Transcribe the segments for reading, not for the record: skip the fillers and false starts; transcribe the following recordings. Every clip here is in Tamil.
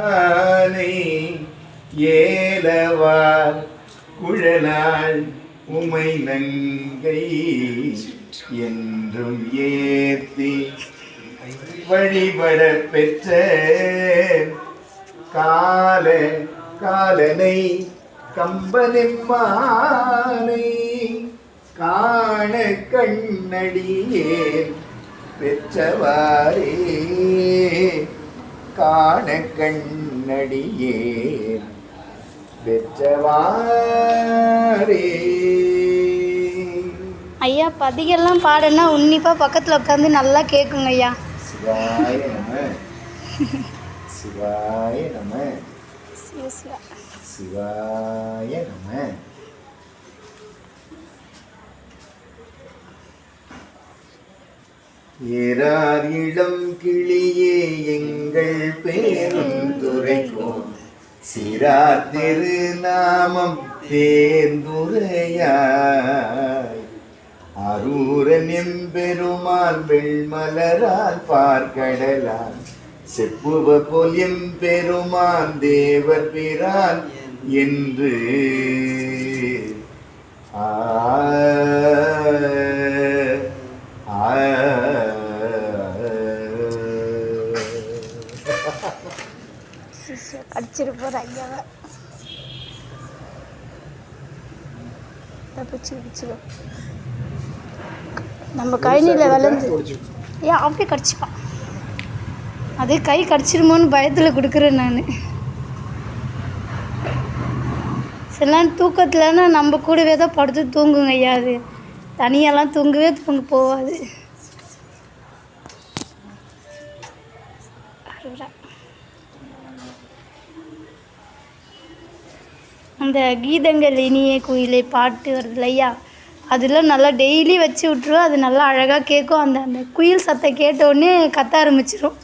ஆனை ஏலவார் குழலாள் உமை நங்கை என்றும் ஏத்தி வழிபட பெற்ற காலனை கம்பனெம்மானை காண கண்ணடியே பெற்றவாரே காண கண்ணடியே பெற்றவாரே. ஐயா பதிகெல்லாம் பாடுனா உன்னிப்பாக பக்கத்தில் உட்காந்து நல்லா கேட்குங்க ஐயா. சிவாய நம சிவாய நம சிவாய நம. ஏறார் இளம் கிளியே எங்கள் பேருந்துரைக்கும் சிறார் திருநாமம் தேர்ந்துரையாய் அரூரன் எம்பெருமான் வெண்மலரால் பார்க்கடலான் செப்புவ போல் எம்பெருமான் தேவர் பிரான் என்று அடிச்சிருப்போம் ஐயாவை தப்பிச்சு நம்ம கழனியில் விளைஞ்சு ஏன் அப்படியே கடிச்சிப்பான். அது கை கடிச்சிருமோன்னு பயத்தில் கொடுக்குறேன் நான். சில தூக்கத்துலன்னா நம்ம கூடவே தான் படுத்து தூங்குங்க ஐயா. அது தனியாலாம் தூங்க போகாது. அந்த கீதங்கள் இனிய குயிலை பாட்டு வருது ஐயா, அதெல்லாம் நல்லா டெய்லி வச்சு விட்ருவோம். அது நல்லா அழகாக கேட்கும். அந்த குயில் சத்தம் கேட்டோடனே கத்த ஆரம்பிச்சிடும்.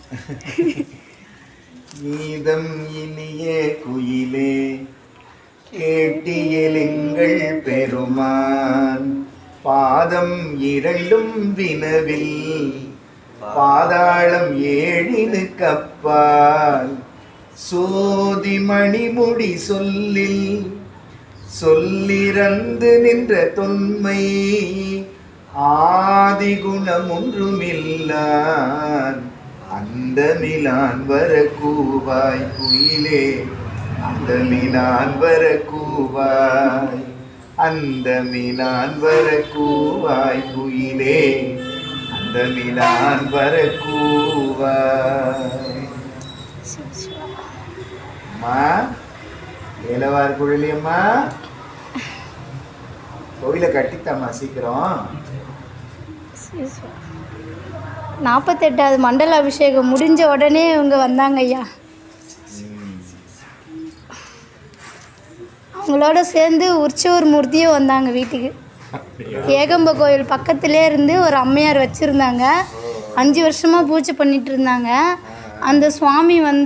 கீதம் இனிய குயிலே கேட்டியலுங்கள் பெருமான் பாதம் இரண்டும் வினவில் பாதாளம் ஏழினு கப்பால் சோதி மணிமுடி சொல்லிறந்து நின்ற தொன்மை ஆதிகுணம் ஒன்றுமில்லான் அந்தமிலான் வர கூவாய் குயிலே அந்தமிலான் வர கூவாய் அந்தமிலான் வர கூவாய் குயிலே அந்தமிலான் வர கூவாய். அம்மா ஏலவார் குழலியம்மா கோயிலை கட்டித்தாம்மா சீக்கிரம். 48வது மண்டல அபிஷேகம் முடிஞ்ச உடனே இவங்க வந்தாங்க ஐயா. அவங்களோட சேர்ந்து உற்சவர் மூர்த்தியும் வந்தாங்க வீட்டுக்கு. ஏகம்ப கோயில் பக்கத்திலே இருந்து ஒரு அம்மையார் வச்சுருந்தாங்க. 5 வருஷமாக பூஜை பண்ணிகிட்டு இருந்தாங்க. அந்த சுவாமி